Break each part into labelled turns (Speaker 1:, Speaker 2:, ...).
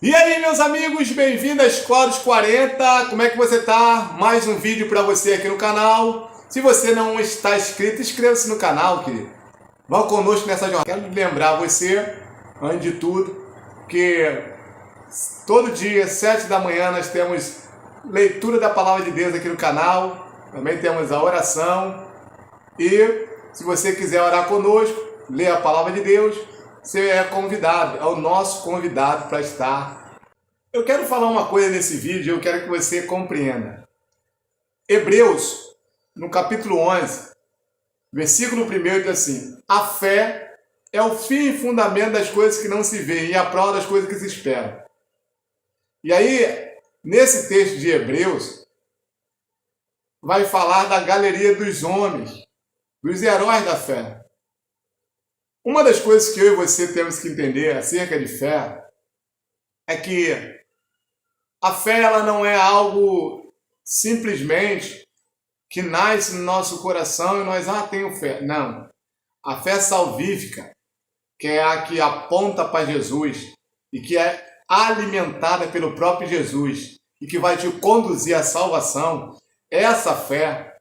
Speaker 1: E aí, meus amigos, bem-vindo à Escola dos 40. Como é que você tá? Mais um vídeo para você aqui no canal. Se você não está inscrito, inscreva-se no canal, querido. Vá conosco nessa jornada. Quero lembrar você, antes de tudo, que todo dia, 7 da manhã, nós temos leitura da Palavra de Deus aqui no canal. Também temos a oração. E se você quiser orar conosco, ler a Palavra de Deus, você é convidado, é o nosso convidado para estar. Eu quero falar uma coisa nesse vídeo, eu quero que você compreenda. Hebreus, no capítulo 11, versículo 1, diz assim: a fé é o fim e fundamento das coisas que não se veem e a prova das coisas que se esperam. E aí, nesse texto de Hebreus, vai falar da galeria dos homens, dos heróis da fé. Uma das coisas que eu e você temos que entender acerca de fé é que a fé ela não é algo simplesmente que nasce no nosso coração e nós tenho fé. Não. A fé salvífica, que é a que aponta para Jesus e que é alimentada pelo próprio Jesus e que vai te conduzir à salvação, essa fé,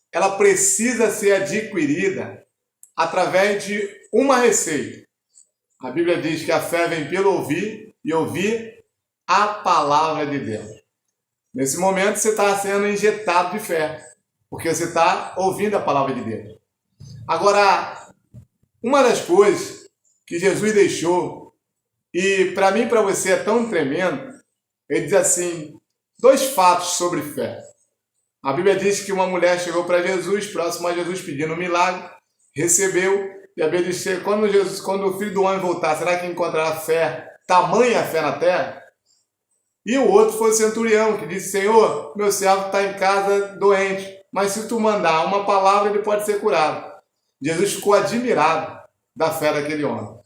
Speaker 1: ela precisa ser adquirida através de uma receita. A Bíblia diz que a fé vem pelo ouvir e ouvir a palavra de Deus. Nesse momento você está sendo injetado de fé, porque você está ouvindo a palavra de Deus. Agora, uma das coisas que Jesus deixou, e para mim e para você é tão tremendo, ele diz assim, 2 fatos sobre fé. A Bíblia diz que uma mulher chegou para Jesus, próximo a Jesus, pedindo um milagre, recebeu, e a Bíblia diz que quando o Filho do Homem voltar, será que encontrará fé, tamanha fé na terra? E o outro foi o centurião, que disse, Senhor, meu servo está em casa doente, mas se tu mandar uma palavra, ele pode ser curado. Jesus ficou admirado da fé daquele homem.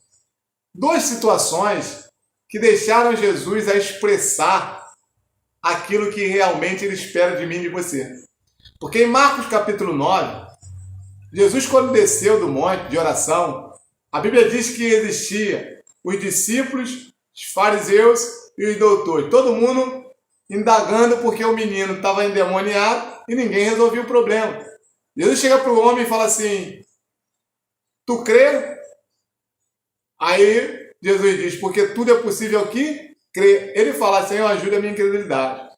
Speaker 1: 2 situações que deixaram Jesus a expressar aquilo que realmente ele espera de mim e de você. Porque em Marcos capítulo 9, Jesus, quando desceu do monte de oração, a Bíblia diz que existia os discípulos, os fariseus e os doutores. Todo mundo indagando porque o menino estava endemoniado e ninguém resolvia o problema. Jesus chega para o homem e fala assim, tu crê? Aí Jesus diz, porque tudo é possível aqui, crê. Ele fala, Senhor, ajuda a minha incredulidade.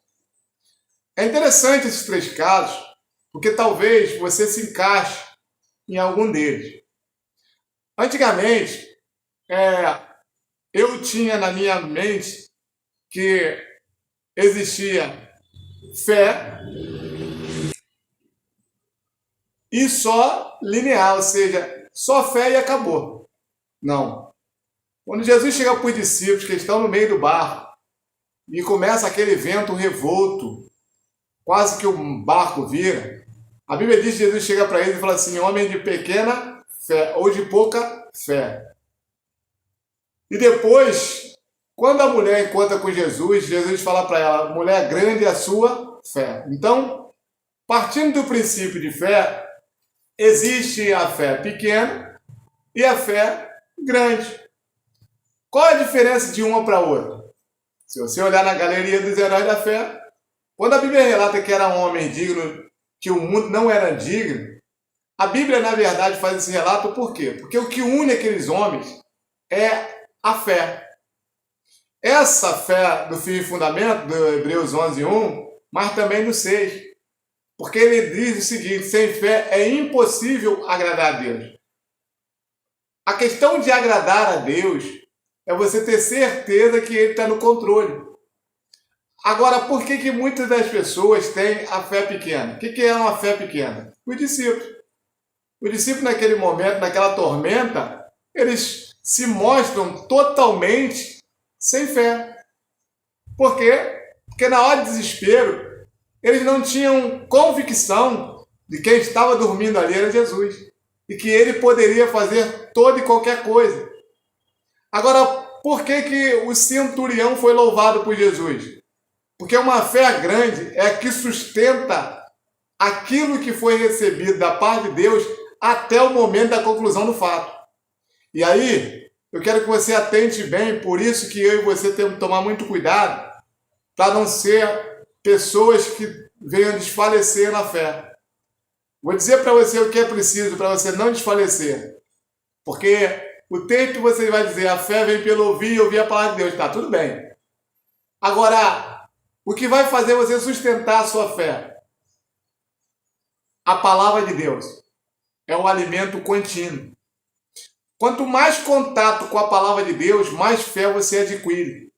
Speaker 1: É interessante esses 3 casos, porque talvez você se encaixe em algum deles. Antigamente, eu tinha na minha mente que existia fé e só linear, ou seja, só fé e acabou. Não. Quando Jesus chega para os discípulos que estão no meio do barco e começa aquele vento revolto, quase que o barco vira, a Bíblia diz que Jesus chega para eles e fala assim, homem de pequena fé ou de pouca fé. E depois, quando a mulher encontra com Jesus, Jesus fala para ela, mulher, grande é a sua fé. Então, partindo do princípio de fé, existe a fé pequena e a fé grande. Qual é a diferença de uma para outra? Se você olhar na galeria dos heróis da fé, quando a Bíblia relata que era um homem digno, que o mundo não era digno, a Bíblia, na verdade, faz esse relato por quê? Porque o que une aqueles homens é a fé. Essa fé do fim e fundamento, do Hebreus 11:1, mas também no 6. Porque ele diz o seguinte, sem fé é impossível agradar a Deus. A questão de agradar a Deus é você ter certeza que Ele está no controle. Agora, por que muitas das pessoas têm a fé pequena? O que é uma fé pequena? Os discípulos. Os discípulos, naquele momento, naquela tormenta, eles se mostram totalmente sem fé. Por quê? Porque na hora de desespero, eles não tinham convicção de quem estava dormindo ali era Jesus. E que ele poderia fazer toda e qualquer coisa. Agora, por que o centurião foi louvado por Jesus? Porque uma fé grande é a que sustenta aquilo que foi recebido da parte de Deus até o momento da conclusão do fato. E aí, eu quero que você atente bem, por isso que eu e você temos que tomar muito cuidado para não ser pessoas que venham desfalecer na fé. Vou dizer para você o que é preciso para você não desfalecer. Porque o texto você vai dizer, a fé vem pelo ouvir e ouvir a palavra de Deus. Tá, tudo bem. Agora, o que vai fazer você sustentar a sua fé? A palavra de Deus. É o alimento contínuo. Quanto mais contato com a palavra de Deus, mais fé você adquire.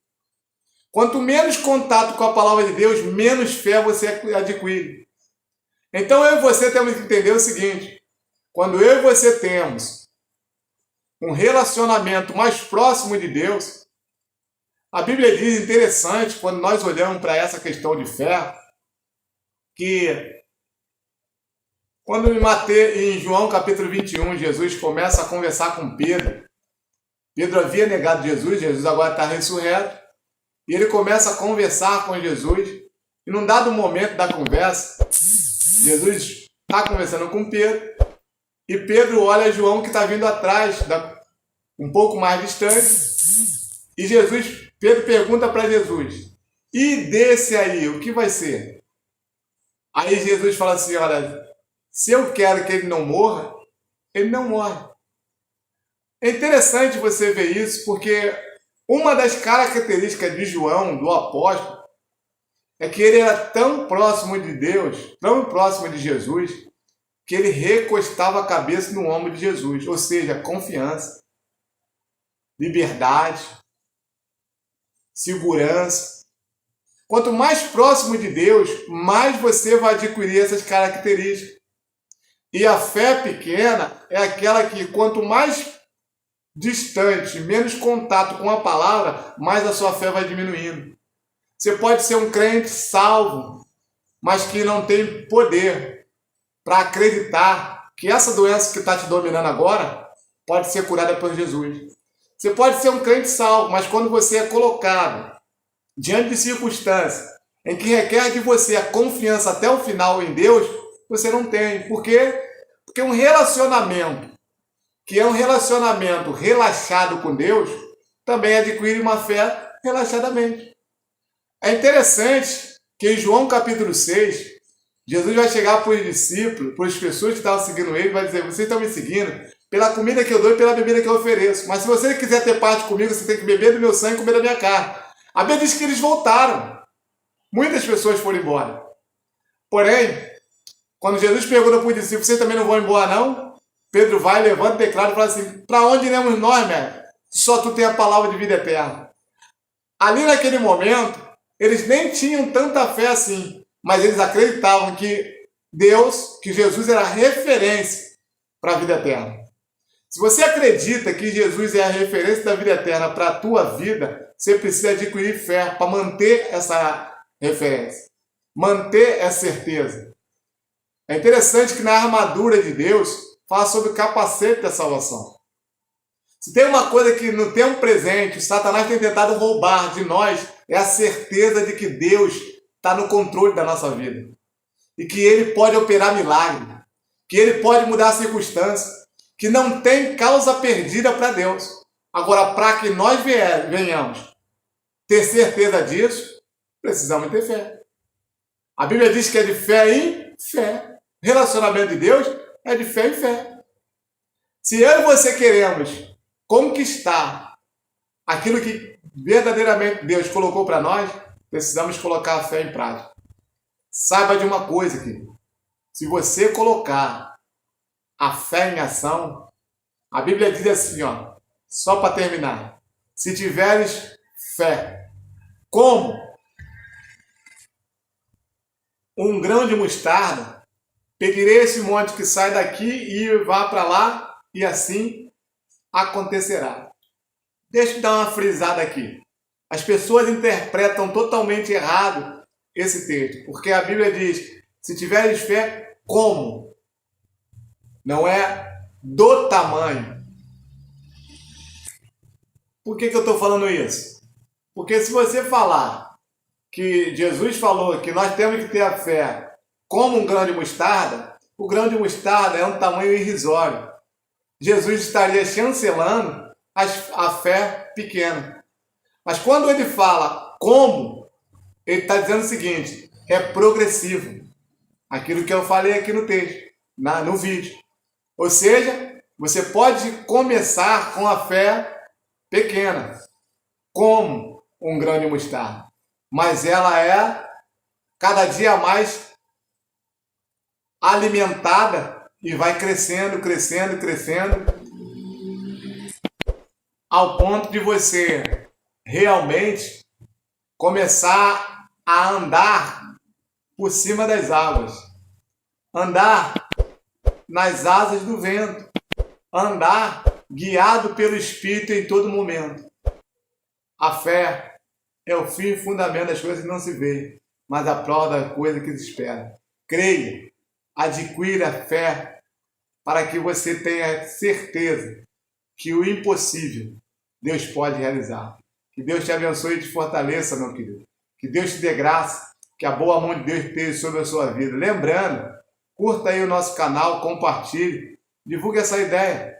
Speaker 1: Quanto menos contato com a palavra de Deus, menos fé você adquire. Então eu e você temos que entender o seguinte: quando eu e você temos um relacionamento mais próximo de Deus, a Bíblia diz, interessante, quando nós olhamos para essa questão de fé, que quando em João capítulo 21, Jesus começa a conversar com Pedro. Pedro havia negado Jesus, Jesus agora está ressurreto, e ele começa a conversar com Jesus, e num dado momento da conversa, Jesus está conversando com Pedro, e Pedro olha João que está vindo atrás, um pouco mais distante, e Pedro pergunta para Jesus, e desse aí, o que vai ser? Aí Jesus fala assim, olha, se eu quero que ele não morra, ele não morre. É interessante você ver isso, porque uma das características de João, do apóstolo, é que ele era tão próximo de Deus, tão próximo de Jesus, que ele recostava a cabeça no ombro de Jesus, ou seja, confiança, liberdade, segurança. Quanto mais próximo de Deus, mais você vai adquirir essas características. E a fé pequena é aquela que, quanto mais distante, menos contato com a palavra, mais a sua fé vai diminuindo. Você pode ser um crente salvo, mas que não tem poder para acreditar que essa doença que está te dominando agora pode ser curada por Jesus. Você pode ser um crente salvo, mas quando você é colocado diante de circunstâncias em que requer de você a confiança até o final em Deus, você não tem. Por quê? Porque um relacionamento que é um relacionamento relaxado com Deus, também adquire uma fé relaxadamente. É interessante que em João capítulo 6, Jesus vai chegar para os discípulos, para as pessoas que estavam seguindo ele, vai dizer, vocês estão me seguindo pela comida que eu dou e pela bebida que eu ofereço. Mas se você quiser ter parte comigo, você tem que beber do meu sangue e comer da minha carne. A Bíblia diz que eles voltaram. Muitas pessoas foram embora. Porém, quando Jesus pergunta para os discípulos, vocês também não vão embora não? Pedro vai, levanta, declara e fala assim, para onde iremos nós, mestre? Só tu tem a palavra de vida eterna. Ali naquele momento, eles nem tinham tanta fé assim, mas eles acreditavam que Deus, que Jesus era a referência para a vida eterna. Se você acredita que Jesus é a referência da vida eterna para a tua vida, você precisa adquirir fé para manter essa referência, manter essa certeza. É interessante que na armadura de Deus fala sobre o capacete da salvação. Se tem uma coisa que no tempo presente o Satanás tem tentado roubar de nós, é a certeza de que Deus está no controle da nossa vida. E que Ele pode operar milagre. Que Ele pode mudar a circunstância. Que não tem causa perdida para Deus. Agora, para que nós venhamos ter certeza disso, precisamos ter fé. A Bíblia diz que é de fé em fé. Relacionamento de Deus é de fé em fé. Se eu e você queremos conquistar aquilo que verdadeiramente Deus colocou para nós, precisamos colocar a fé em prática. Saiba de uma coisa, querido. Se você colocar a fé em ação, a Bíblia diz assim, ó, só para terminar. Se tiveres fé, como um grão de mostarda, pedirei esse monte que sai daqui e vá para lá, e assim acontecerá. Deixa eu dar uma frisada aqui. As pessoas interpretam totalmente errado esse texto, porque a Bíblia diz, se tiveres fé, como? Não é do tamanho. Por que eu estou falando isso? Porque se você falar que Jesus falou que nós temos que ter a fé como um grão de mostarda, o grão de mostarda é um tamanho irrisório. Jesus estaria chancelando a fé pequena. Mas quando ele fala como, ele está dizendo o seguinte, é progressivo. Aquilo que eu falei aqui no texto, no vídeo. Ou seja, você pode começar com a fé pequena, como um grão de mostarda. Mas ela é cada dia mais alimentada e vai crescendo, crescendo, crescendo, ao ponto de você realmente começar a andar por cima das águas, andar nas asas do vento, andar guiado pelo Espírito em todo momento. A fé é o fim e fundamento das coisas que não se vê, mas a prova da coisa que se espera. Creia, adquira fé para que você tenha certeza que o impossível Deus pode realizar. Que Deus te abençoe e te fortaleça, meu querido. Que Deus te dê graça, que a boa mão de Deus esteja sobre a sua vida. Lembrando, curta aí o nosso canal, compartilhe, divulgue essa ideia.